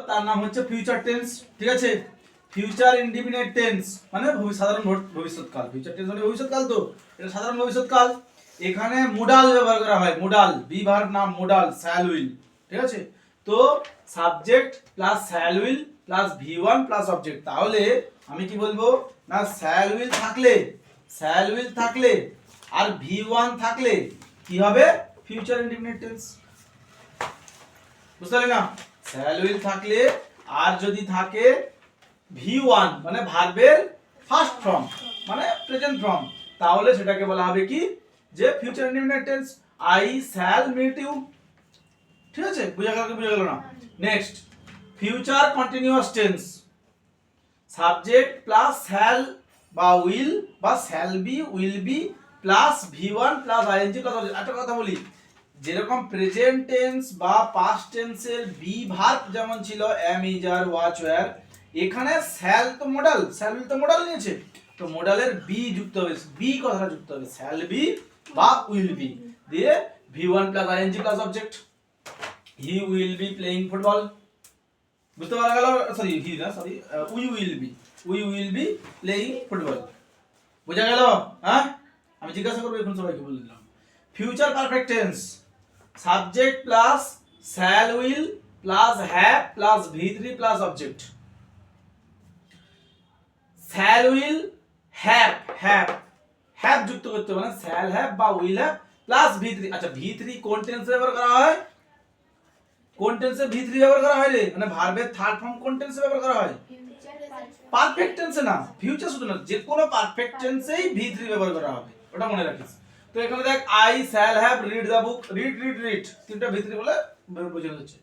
তার নাম হচ্ছে ফিউচার টেন্স, ঠিক আছে। ফিউচার ইনডিফিনিট টেন্স মানে সাধারণ ভবিষ্যৎকাল। ফিউচার টেন্স মানে ভবিষ্যৎকাল, তো এটা সাধারণ ভবিষ্যৎকাল। এখানে মোডাল ব্যবহার করা হয়, মোডাল, বি ভার্ব নাম মোডাল, শ্যাল উইল, ঠিক আছে। তো subject plus shall will plus V1 plus object. তাহলে আমি কি বলবো না, শ্যাল উইল থাকলে আর ভি1 থাকলে কি হবে, ফিউচার ইনডিফিনিট টেন্স। বুঝতে পারলি না? শ্যাল উইল থাকলে আর যদি থাকে ভি1 মানে ভার্বের ফার্স্ট ফর্ম মানে প্রেজেন্ট ফর্ম, তাহলে সেটাকে বলা হবে কি, যে future indefinite tense. I shall meet you, ঠিক আছে। বুঝা গেল কি বুঝা গেল না? Next, future continuous tense. Subject plus shall বা উইল বা shall be will be plus V1 plus ING plus object. একটা কথা বলি, যেরকম প্রেজেন্ট টেন্স বা পাস্ট টেন্সের বি ভার্ব যেমন ছিল M, is, R, watch, wire, এখানে শ্যাল তো মডাল, শ্যাল উইল তো মডাল নিয়েছে, তো মডালের বি যুক্ত হবে, বি কথাটা যুক্ত হবে, শ্যাল বি বা উইল বি দিয়ে V one plus ING plus object. He will be playing football, বুঝতে পারা গেল? সরি হি না, sorry we will be playing football. বুঝা গেল? হ্যাঁ, আমি জিজ্ঞাসা করবো এখন সবাইকে বলে দিলাম। Future perfect tense, subject plus shall will plus have plus ভি3 plus object. Shall will have যুক্ত করতে হবে, মানে শ্যাল হ্যাভ বা উইল হ্যাভ প্লাস ভি3। আচ্ছা, ভি3 কোন টেন্সে ব্যবহার করা হয়? কোন টেন্সে ভি3 ব্যবহার করা হয় রে? মানে ভার্বের থার্ড ফর্ম কোন টেন্সে ব্যবহার করা হয়? পারফেক্ট টেন্সে না, ফিউচার শুধু না, যে কোনো পারফেক্ট টেন্সেই ভি3 ব্যবহার করা হবে, ওটা মনে রাখিস। তো এখানে দেখ, I shall have read the book, read তিনটা ভি3 বলে বোঝানো যাচ্ছে।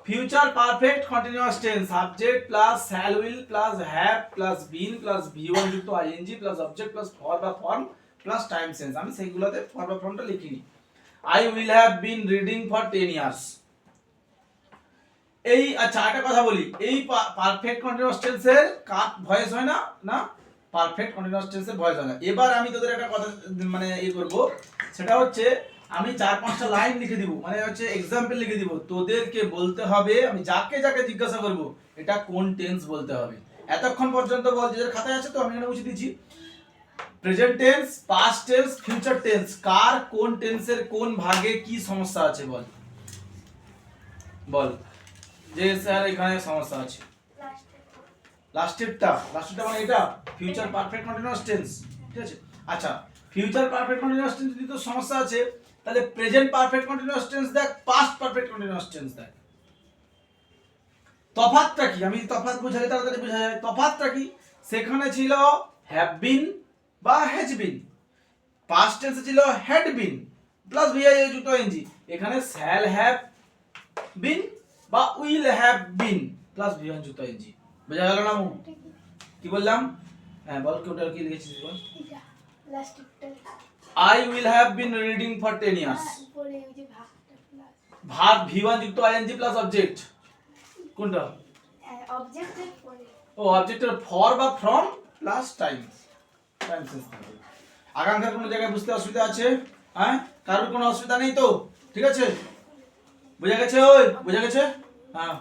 Future perfect continuous tense, subject plus shall will plus have plus been plus V one যুক্ত ING plus object plus for বা ফর্ম প্লাস টাইম সেন্স। আমি সেইগুলোতে ফর বা ফর্মটা লিখিনি। I will have been reading for 10 years. এই আচ্ছা একটা কথা বলি, এই পারফেক্ট কন্টিনিউয়াস টেন্সের কাট ভয়েস হয় না, না পারফেক্ট কন্টিনিউয়াস টেন্সের ভয়েস হয় না। এবার আমি তোদের একটা কথা মানে করব, সেটা হচ্ছে আমি 4-5টা লাইন লিখে দিব, মানে হচ্ছে एग्जांपल লিখে দিব, তোদেরকে বলতে হবে, আমি যাকে যাকে জিজ্ঞাসা করব এটা কোন টেন্স বলতে হবে। এতক্ষণ পর্যন্ত বল, যাদের খাতায় আছে তো আমি এখানে মুছে দিয়েছি। Present tense, past tense, future tense, কার কোন টেন্সের কোন ভাগে কি সমস্যা আছে বল, বল যে স্যার এখানে সমস্যা আছে। লাস্টেরটা মানে এটা ফিউচার পারফেক্ট কন্টিনিউয়াস টেন্স, ঠিক আছে। আচ্ছা, ফিউচার পারফেক্ট কন্টিনিউয়াস টেন্স যদি তো সমস্যা আছে, তাহলে প্রেজেন্ট পারফেক্ট কন্টিনিউয়াস টেন্স দেখ, পাস্ট পারফেক্ট কন্টিনিউয়াস টেন্স দেখ। তফাৎটা কি? আমি তফাৎ বুঝালে তাড়াতাড়ি বোঝা যায়। তফাৎটা কি? সেখানে ছিল হ্যাভ বিন বা হ্যাজ বিন, পাস্ট টেন্সে ছিল হ্যাড বিন প্লাস ভিআই যুক্ত এনজি। এখানে শ্যাল হ্যাভ বিন বা will have been plus V I যুক্ত এনজি। বোঝা গেল না? কি বললাম? হ্যাঁ বল, কোনটা কি লিখেছিস বল। I will have been reading for 10 years. Verb v1 যুক্ত ing প্লাস অবজেক্ট। কোনটা? অবজেক্টের পরে। ও, অবজেক্টের ফর বা ফ্রম প্লাস টাইম সেন্স থাকবে। আগামীকার কোনো জায়গায় বুঝতে অসুবিধা আছে? হ্যাঁ, কারোর কোনো অসুবিধা নেই তো? ঠিক আছে, বুঝা গেছে? ওই বুঝা গেছে? হ্যাঁ।